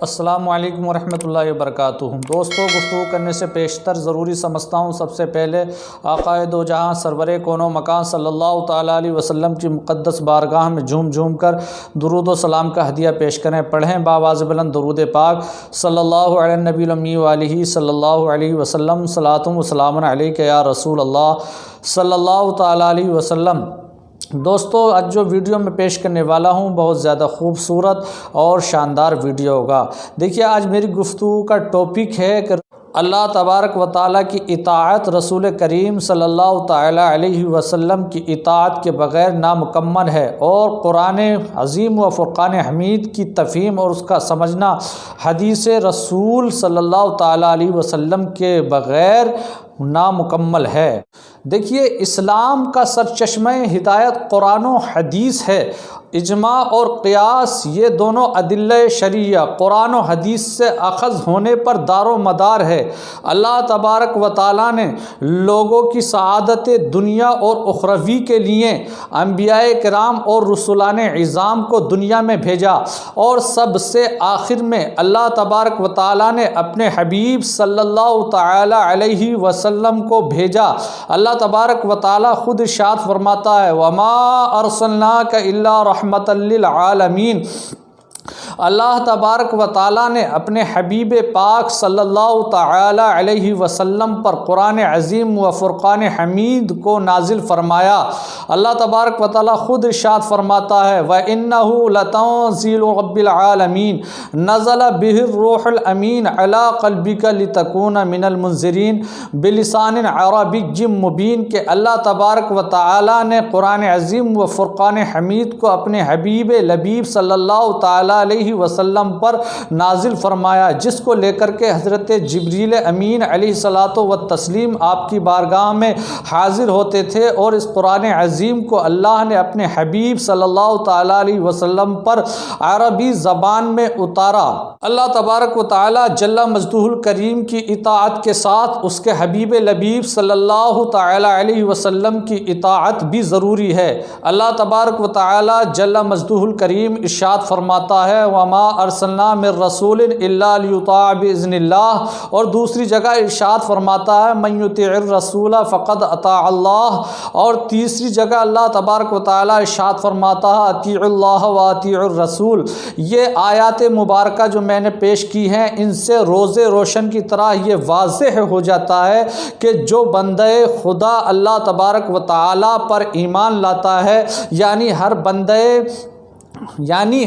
السلام علیکم ورحمۃ اللہ وبرکاتہ۔ دوستو، گفتگو کرنے سے پیشتر ضروری سمجھتا ہوں سب سے پہلے آقائے دو جہاں سرور کون و مکان صلی اللہ تعالیٰ علیہ وسلم کی مقدس بارگاہ میں جھوم جھوم کر درود و سلام کا ہدیہ پیش کریں۔ پڑھیں باواز بلند درود پاک صلی اللہ علیہ نبی الامی علیہ صلی اللہ علیہ وسلم، صلاۃ و سلام علیک یا رسول اللہ صلی اللہ تعالیٰ علیہ وسلم۔ دوستو، آج جو ویڈیو میں پیش کرنے والا ہوں بہت زیادہ خوبصورت اور شاندار ویڈیو ہوگا۔ دیکھیے، آج میری گفتگو کا ٹاپک ہے کہ اللہ تبارک و تعالیٰ کی اطاعت رسول کریم صلی اللہ تعالیٰ علیہ وسلم کی اطاعت کے بغیر نامکمل ہے، اور قرآن عظیم و فرقان حمید کی تفہیم اور اس کا سمجھنا حدیث رسول صلی اللہ تعالیٰ علیہ وسلم کے بغیر نامکمل ہے۔ دیکھیے، اسلام کا سرچشمہ ہدایت قرآن و حدیث ہے۔ اجماع اور قیاس یہ دونوں ادلہ شرعیہ قرآن و حدیث سے اخذ ہونے پر دار و مدار ہے۔ اللہ تبارک و تعالیٰ نے لوگوں کی سعادت دنیا اور اخروی کے لیے انبیاء کرام اور رسولان عظام کو دنیا میں بھیجا، اور سب سے آخر میں اللہ تبارک و تعالیٰ نے اپنے حبیب صلی اللہ تعالیٰ علیہ وسلم کو بھیجا۔ اللہ تبارک و تعالیٰ خود ارشاد فرماتا ہے، وَمَا أَرْسَلْنَاكَ إِلَّا رحمۃ للعالمین۔ اللہ تبارک و تعالیٰ نے اپنے حبیب پاک صلی اللہ تعالیٰ علیہ وسلم پر قرآن عظیم و فرقان حمید کو نازل فرمایا۔ اللہ تبارک و تعالیٰ خود ارشاد فرماتا ہے، وَإِنَّهُ لَتَنزِيلُ رَبِّ الْعَالَمِينَ نَزَلَ بِهِ الرُّوحُ الْأَمِينُ عَلَىٰ قَلْبِكَ لِتَكُونَ مِنَ الْمُنذِرِينَ بِلِسَانٍ عَرَبِيٍّ مُبِينٍ کہ اللہ تبارک و تعالیٰ نے قرآن عظیم و فرقان حمید کو اپنے حبیب لبیب صلی اللہ تعالیٰ علیہ وسلم پر نازل فرمایا، جس کو لے کر کے حضرت جبریل امین علیہ الصلاۃ والتسلیم آپ کی بارگاہ میں حاضر ہوتے تھے، اور اس قرآن عظیم کو اللہ نے اپنے حبیب صلی اللہ تعالیٰ علیہ وسلم پر عربی زبان میں اتارا۔ اللہ تبارک و تعالیٰ جل مجدہ الکریم کی اطاعت کے ساتھ اس کے حبیب لبیب صلی اللہ تعالیٰ علیہ وسلم کی اطاعت بھی ضروری ہے۔ اللہ تبارک و تعالیٰ جل مجدہ الکریم ارشاد فرماتا ہے، وَمَا أَرْسَلْنَا مِن رَّسُولٍ إِلَّا لِيُطَاعَ بِإِذْنِ اللَّهِ، اور دوسری جگہ ارشاد فرماتا ہے، مَن يُطِعِ الرَّسُولَ فَقَدْ أَطَاعَ اللَّهَ، اور تیسری جگہ اللہ تبارک و تعالیٰ ارشاد فرماتا ہے، أَطِيعُوا اللَّهَ وَأَطِيعُوا الرَّسُولَ۔ یہ آیات مبارکہ جو میں نے پیش کی ہیں، ان سے روز روشن کی طرح یہ واضح ہو جاتا ہے کہ جو بندے خدا اللہ تبارک و تعالیٰ پر ایمان لاتا ہے، یعنی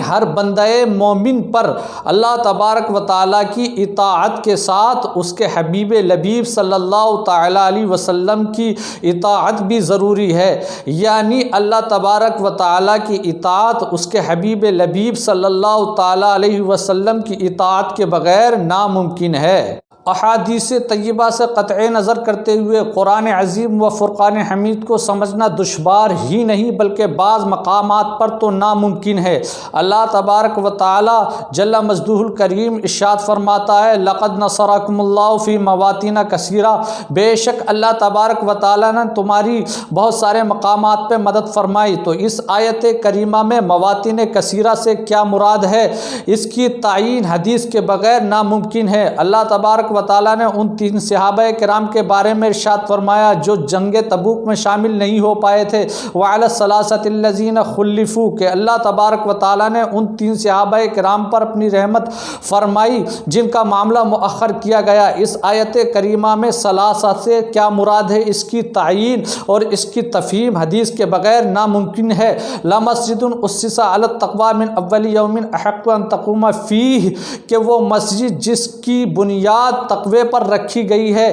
ہر بندے مومن پر اللہ تبارک و تعالیٰ کی اطاعت کے ساتھ اس کے حبیب لبیب صلی اللہ تعالیٰ علیہ وسلم کی اطاعت بھی ضروری ہے۔ یعنی اللہ تبارک و تعالیٰ کی اطاعت اس کے حبیب لبیب صلی اللہ تعالیٰ علیہ وسلم کی اطاعت کے بغیر ناممکن ہے۔ احادیث طیبہ سے قطع نظر کرتے ہوئے قرآن عظیم و فرقان حمید کو سمجھنا دشوار ہی نہیں بلکہ بعض مقامات پر تو ناممکن ہے۔ اللہ تبارک و تعالی جل مجدہ الکریم ارشاد فرماتا ہے، لقد نصرکم اللہ فی مواطن کثیرہ، بے شک اللہ تبارک و تعالی نے تمہاری بہت سارے مقامات پہ مدد فرمائی۔ تو اس آیت کریمہ میں مواطن کثیرہ سے کیا مراد ہے، اس کی تعین حدیث کے بغیر ناممکن ہے۔ اللہ تبارک و تعالیٰ نے ان 3 صحابہ کرام کے بارے میں ارشاد فرمایا جو جنگ تبوک میں شامل نہیں ہو پائے تھے، وعلی الثلاثۃ الذین خلفوا، کہ اللہ تبارک و تعالیٰ نے ان 3 صحابہ کرام پر اپنی رحمت فرمائی جن کا معاملہ مؤخر کیا گیا۔ اس آیت کریمہ میں ثلاثہ سے کیا مراد ہے، اس کی تعین اور اس کی تفہیم حدیث کے بغیر ناممکن ہے۔ لمسجد اسس علی التقوی من اول یوم احق ان تقوم فیہ، کہ وہ مسجد جس کی بنیاد تقوی پر رکھی گئی ہے،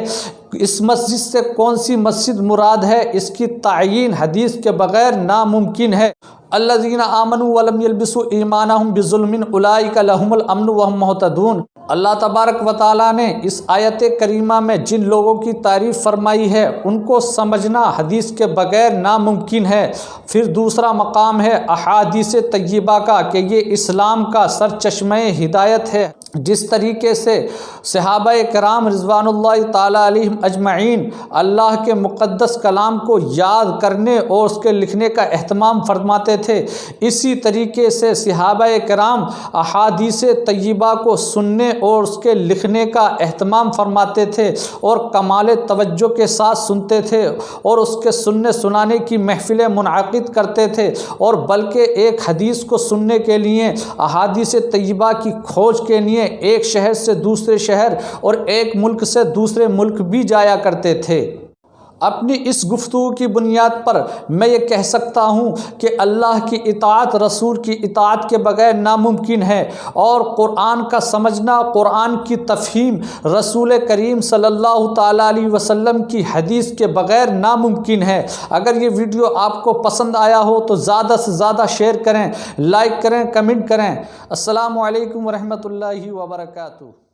اس مسجد سے کون سی مسجد مراد ہے، اس کی تعین حدیث کے بغیر ناممکن ہے۔ الذین آمنوا ولم یلبسوا ایمانہم بظلم اولئک لہم الامن وہم مہتدون۔ اللہ تبارک و تعالیٰ نے اس آیت کریمہ میں جن لوگوں کی تعریف فرمائی ہے ان کو سمجھنا حدیث کے بغیر ناممکن ہے۔ پھر دوسرا مقام ہے احادیث طیبہ کا، کہ یہ اسلام کا سرچشمہ ہدایت ہے۔ جس طریقے سے صحابہ کرام رضوانُllahi تعالیٰ علیہم اجمعین اللہ کے مقدس کلام کو یاد کرنے اور اس کے لکھنے کا اہتمام فرماتے تھے، اسی طریقے سے صحابہ کرام احادیث طیبہ کو سننے اور اس کے لکھنے کا اہتمام فرماتے تھے اور کمال توجہ کے ساتھ سنتے تھے اور اس کے سننے سنانے کی محفلیں منعقد کرتے تھے، اور بلکہ ایک حدیث کو سننے کے لیے احادیث طیبہ کی کھوج کے لیے ایک شہر سے دوسرے شہر اور ایک ملک سے دوسرے ملک بھی جایا کرتے تھے۔ اپنی اس گفتگو کی بنیاد پر میں یہ کہہ سکتا ہوں کہ اللہ کی اطاعت رسول کی اطاعت کے بغیر ناممکن ہے، اور قرآن کا سمجھنا، قرآن کی تفہیم رسول کریم صلی اللہ تعالیٰ علیہ وسلم کی حدیث کے بغیر ناممکن ہے۔ اگر یہ ویڈیو آپ کو پسند آیا ہو تو زیادہ سے زیادہ شیئر کریں، لائک کریں، کمنٹ کریں۔ السلام علیکم ورحمۃ اللہ وبرکاتہ۔